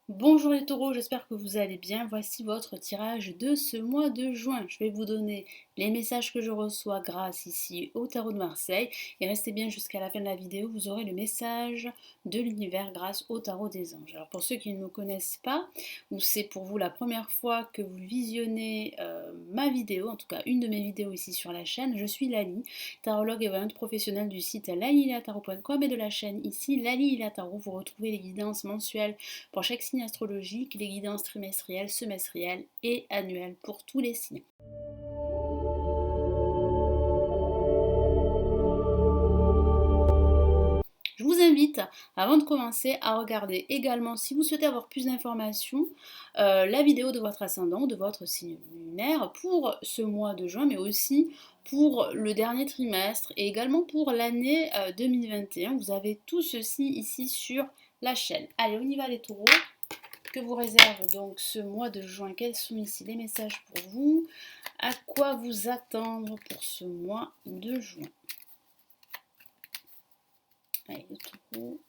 Bonjour les taureaux, j'espère que vous allez bien. Voici votre tirage de ce mois de juin. Je vais vous donner les messages que je reçois grâce ici au tarot de Marseille. Et restez bien jusqu'à la fin de la vidéo, vous aurez le message de l'univers grâce au tarot des anges. Alors pour ceux qui ne me connaissent pas, ou c'est pour vous la première fois que vous visionnez ma vidéo, en tout cas une de mes vidéos ici sur la chaîne, je suis Lali, tarologue et voyante professionnelle du site lalilatarot.com et de la chaîne ici Lali La Tarot. Vous retrouvez les guidances mensuelles pour chaque signe astrologique, les guidances trimestrielles, semestrielles et annuelles pour tous les signes. Je vous invite, avant de commencer, à regarder également, si vous souhaitez avoir plus d'informations, la vidéo de votre ascendant, de votre signe lunaire pour ce mois de juin, mais aussi pour le dernier trimestre et également pour l'année 2021. Vous avez tout ceci ici sur la chaîne. Allez, on y va les taureaux. Que vous réserve donc ce mois de juin? Quels sont ici les messages pour vous? À quoi vous attendre pour ce mois de juin? Allez, le taureau.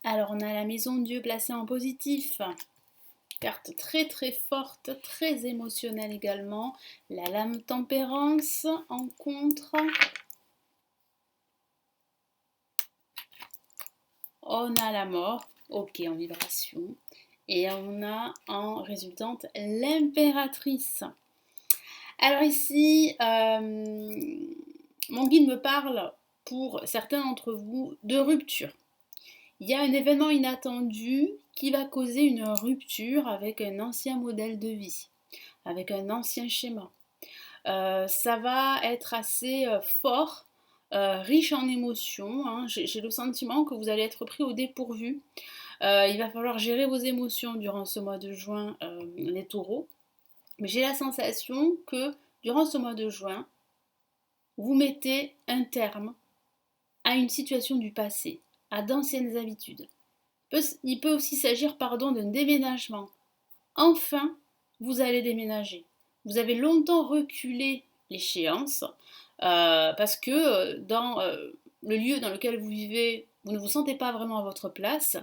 Alors, on a la maison de Dieu placée en positif. Carte très très forte, très émotionnelle également. La lame tempérance en contre. On a la mort, ok, en vibration. Et on a en résultante l'impératrice. Alors ici, mon guide me parle pour certains d'entre vous de rupture. Il y a un événement inattendu qui va causer une rupture avec un ancien modèle de vie, avec un ancien schéma. Ça va être assez fort, riche en émotions, hein. J'ai le sentiment que vous allez être pris au dépourvu. Il va falloir gérer vos émotions durant ce mois de juin, les taureaux. Mais j'ai la sensation que durant ce mois de juin, vous mettez un terme à une situation du passé, à d'anciennes habitudes. Il peut aussi s'agir, d'un déménagement. Enfin, vous allez déménager. Vous avez longtemps reculé l'échéance parce que dans le lieu dans lequel vous vivez, vous ne vous sentez pas vraiment à votre place,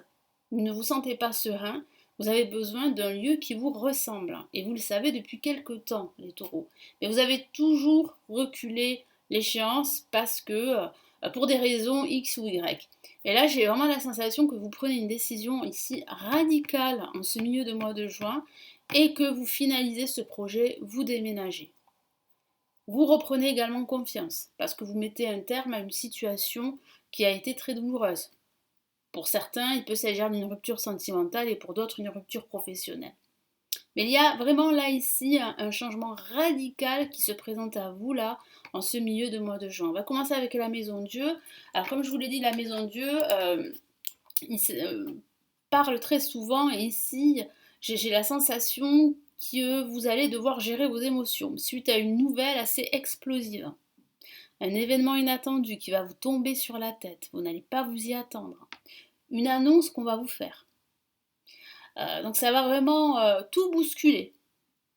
vous ne vous sentez pas serein, vous avez besoin d'un lieu qui vous ressemble. Et vous le savez depuis quelque temps, les taureaux. Mais vous avez toujours reculé l'échéance parce que, pour des raisons X ou Y. Et là, j'ai vraiment la sensation que vous prenez une décision ici radicale en ce milieu de mois de juin et que vous finalisez ce projet, vous déménagez. Vous reprenez également confiance parce que vous mettez un terme à une situation qui a été très douloureuse. Pour certains, il peut s'agir d'une rupture sentimentale et pour d'autres, une rupture professionnelle. Mais il y a vraiment là ici un changement radical qui se présente à vous là en ce milieu de mois de juin. On va commencer avec la maison Dieu. Alors comme je vous l'ai dit, la maison Dieu parle très souvent et ici j'ai la sensation que vous allez devoir gérer vos émotions suite à une nouvelle assez explosive. Un événement inattendu qui va vous tomber sur la tête. Vous n'allez pas vous y attendre. Une annonce qu'on va vous faire. Donc ça va vraiment tout bousculer.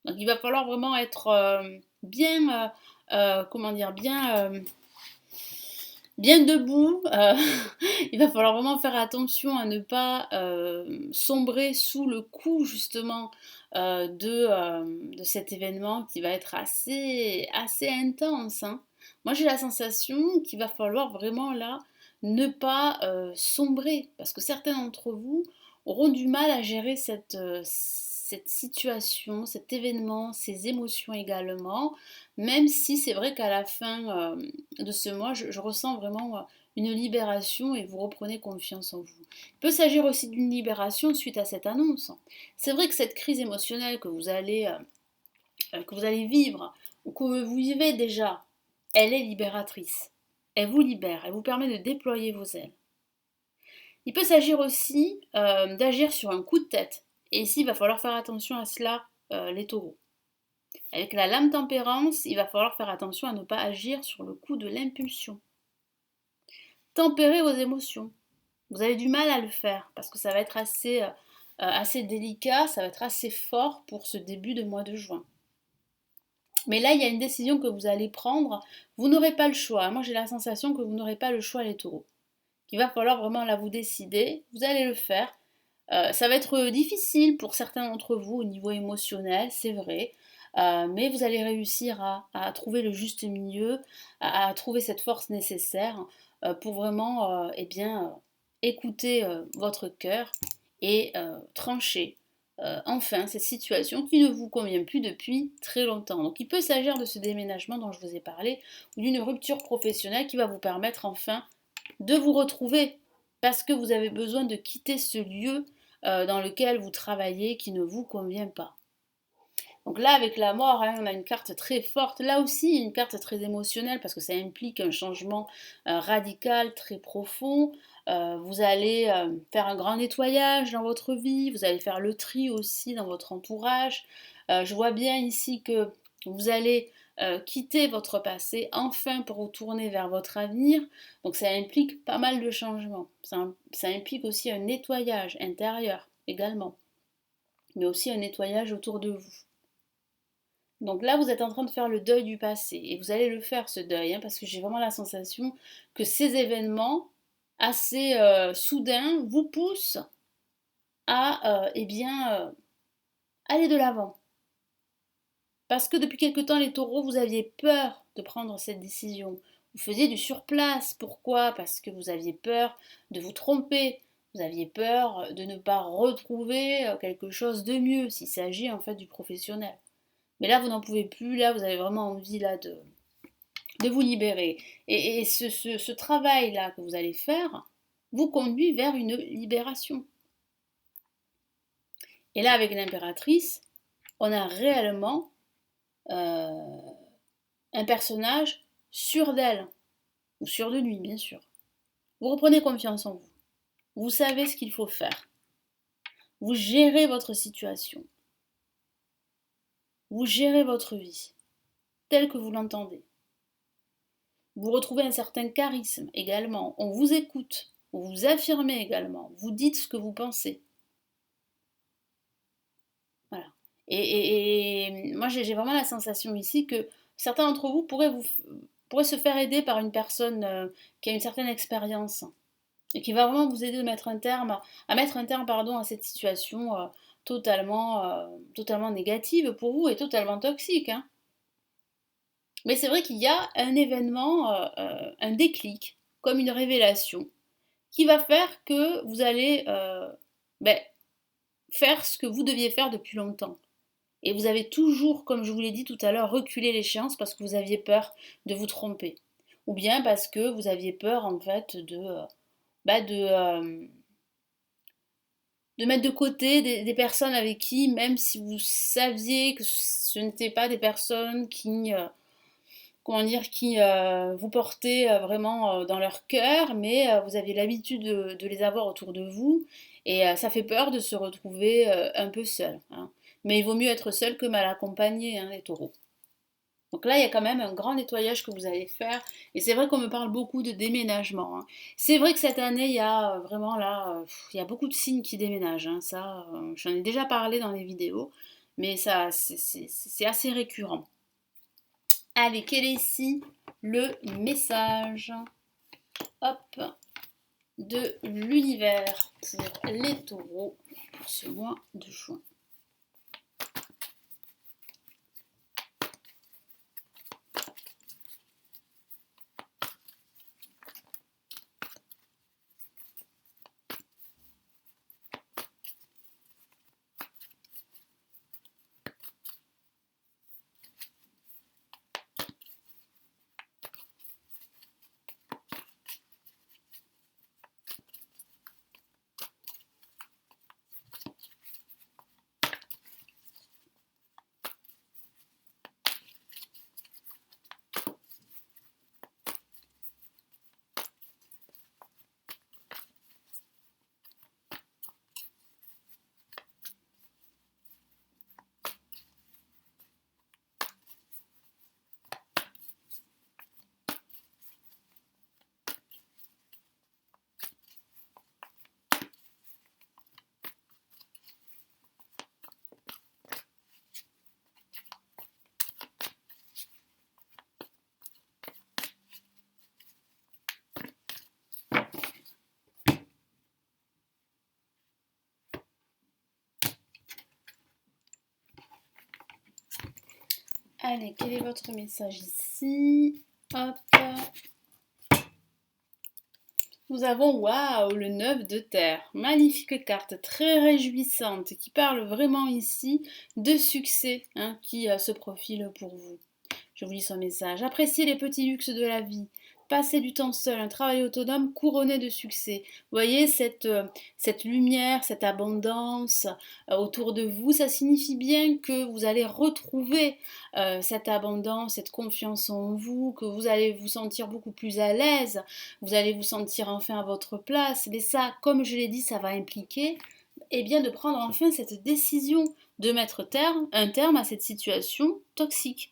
Donc il va falloir vraiment être bien, comment dire, bien debout. Il va falloir vraiment faire attention à ne pas sombrer sous le coup justement de cet événement qui va être assez intense, hein. Moi j'ai la sensation qu'il va falloir vraiment là ne pas sombrer parce que certains d'entre vous auront du mal à gérer cette situation, cet événement, ces émotions également, même si c'est vrai qu'à la fin de ce mois, je ressens vraiment une libération et vous reprenez confiance en vous. Il peut s'agir aussi d'une libération suite à cette annonce. C'est vrai que cette crise émotionnelle que vous allez vivre ou que vous vivez déjà, elle est libératrice. Elle vous libère, elle vous permet de déployer vos ailes. Il peut s'agir aussi d'agir sur un coup de tête. Et ici, il va falloir faire attention à cela, les taureaux. Avec la lame tempérance, il va falloir faire attention à ne pas agir sur le coup de l'impulsion. Tempérer vos émotions. Vous avez du mal à le faire parce que ça va être assez assez délicat, ça va être assez fort pour ce début de mois de juin. Mais là, il y a une décision que vous allez prendre. Vous n'aurez pas le choix. Moi, j'ai la sensation que vous n'aurez pas le choix, les taureaux. Il va falloir vraiment là vous décider. Vous allez le faire. Ça va être difficile pour certains d'entre vous au niveau émotionnel, c'est vrai. Mais vous allez réussir à trouver le juste milieu, à trouver cette force nécessaire pour vraiment écouter votre cœur et trancher enfin cette situation qui ne vous convient plus depuis très longtemps. Donc il peut s'agir de ce déménagement dont je vous ai parlé ou d'une rupture professionnelle qui va vous permettre enfin de vous retrouver parce que vous avez besoin de quitter ce lieu dans lequel vous travaillez qui ne vous convient pas. Donc là, avec la mort, hein, on a une carte très forte. Là aussi, une carte très émotionnelle parce que ça implique un changement radical, très profond. Vous allez faire un grand nettoyage dans votre vie. Vous allez faire le tri aussi dans votre entourage. Je vois bien ici que vous allez quitter votre passé enfin pour vous tourner vers votre avenir. Donc ça implique pas mal de changements. Ça implique aussi un nettoyage intérieur également, mais aussi un nettoyage autour de vous. Donc là, vous êtes en train de faire le deuil du passé. Et vous allez le faire, ce deuil, hein, parce que j'ai vraiment la sensation que ces événements assez soudains vous poussent à aller de l'avant. Parce que depuis quelque temps, les taureaux, vous aviez peur de prendre cette décision. Vous faisiez du surplace. Pourquoi? Parce que vous aviez peur de vous tromper. Vous aviez peur de ne pas retrouver quelque chose de mieux s'il s'agit en fait du professionnel. Mais là, vous n'en pouvez plus, là, vous avez vraiment envie là, de vous libérer. Et ce travail-là que vous allez faire vous conduit vers une libération. Et là, avec l'impératrice, on a réellement un personnage sûr d'elle, ou sûr de lui, bien sûr. Vous reprenez confiance en vous. Vous savez ce qu'il faut faire. Vous gérez votre situation. Vous gérez votre vie, telle que vous l'entendez. Vous retrouvez un certain charisme également. On vous écoute. Vous vous affirmez également. Vous dites ce que vous pensez. Voilà. Et moi, j'ai vraiment la sensation ici que certains d'entre vous pourraient se faire aider par une personne qui a une certaine expérience et qui va vraiment vous aider à mettre un terme à cette situation totalement négative pour vous et totalement toxique, hein. Mais c'est vrai qu'il y a un événement, un déclic, comme une révélation, qui va faire que vous allez ben, faire ce que vous deviez faire depuis longtemps. Et vous avez toujours, comme je vous l'ai dit tout à l'heure, reculé l'échéance parce que vous aviez peur de vous tromper. Ou bien parce que vous aviez peur en fait bah, de, euh, de mettre de côté des personnes avec qui, même si vous saviez que ce n'étaient pas des personnes qui vous portaient vraiment dans leur cœur, mais vous aviez l'habitude de les avoir autour de vous, et ça fait peur de se retrouver un peu seul, hein. Mais il vaut mieux être seul que mal accompagné, hein, les taureaux. Donc là, il y a quand même un grand nettoyage que vous allez faire. Et c'est vrai qu'on me parle beaucoup de déménagement, hein. C'est vrai que cette année, il y a vraiment là, il y a beaucoup de signes qui déménagent, hein. Ça, j'en ai déjà parlé dans les vidéos, mais ça, c'est assez récurrent. Allez, quel est ici le message, hop, de l'univers pour les taureaux pour ce mois de juin? Allez, quel est votre message ici? Hop. Nous avons, waouh, le 9 de terre. Magnifique carte, très réjouissante, qui parle vraiment ici de succès hein, qui se profile pour vous. Je vous lis son message. Appréciez les petits luxes de la vie. Passez du temps seul, un travail autonome couronné de succès. Vous voyez, cette lumière, cette abondance autour de vous, ça signifie bien que vous allez retrouver cette abondance, cette confiance en vous, que vous allez vous sentir beaucoup plus à l'aise, vous allez vous sentir enfin à votre place. Mais ça, comme je l'ai dit, ça va impliquer eh bien, de prendre enfin cette décision de mettre un terme à cette situation toxique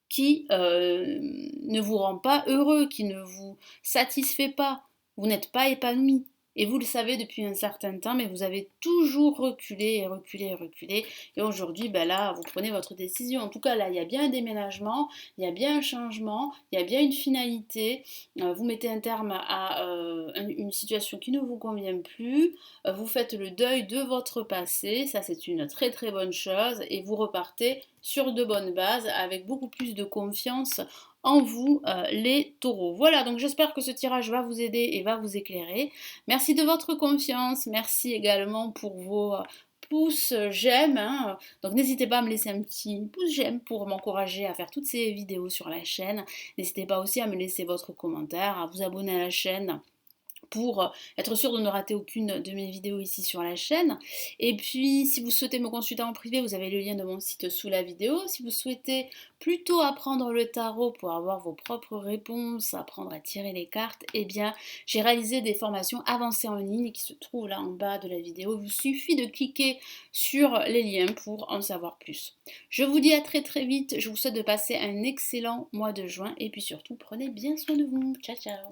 qui ne vous rend pas heureux, qui ne vous satisfait pas. Vous n'êtes pas épanoui. Et vous le savez depuis un certain temps, mais vous avez toujours reculé et reculé et reculé. Et aujourd'hui, ben là, vous prenez votre décision. En tout cas, là, il y a bien un déménagement, il y a bien un changement, il y a bien une finalité. Vous mettez un terme à une situation qui ne vous convient plus. Vous faites le deuil de votre passé. Ça, c'est une très très bonne chose. Et vous repartez sur de bonnes bases avec beaucoup plus de confiance en vous, les taureaux. Voilà, donc j'espère que ce tirage va vous aider et va vous éclairer. Merci de votre confiance, merci également pour vos pouces j'aime. Hein. Donc n'hésitez pas à me laisser un petit pouce j'aime pour m'encourager à faire toutes ces vidéos sur la chaîne. N'hésitez pas aussi à me laisser votre commentaire, à vous abonner à la chaîne pour être sûr de ne rater aucune de mes vidéos ici sur la chaîne. Et puis, si vous souhaitez me consulter en privé, vous avez le lien de mon site sous la vidéo. Si vous souhaitez plutôt apprendre le tarot pour avoir vos propres réponses, apprendre à tirer les cartes, eh bien, j'ai réalisé des formations avancées en ligne qui se trouvent là en bas de la vidéo. Il vous suffit de cliquer sur les liens pour en savoir plus. Je vous dis à très très vite. Je vous souhaite de passer un excellent mois de juin et puis surtout, prenez bien soin de vous. Ciao, ciao!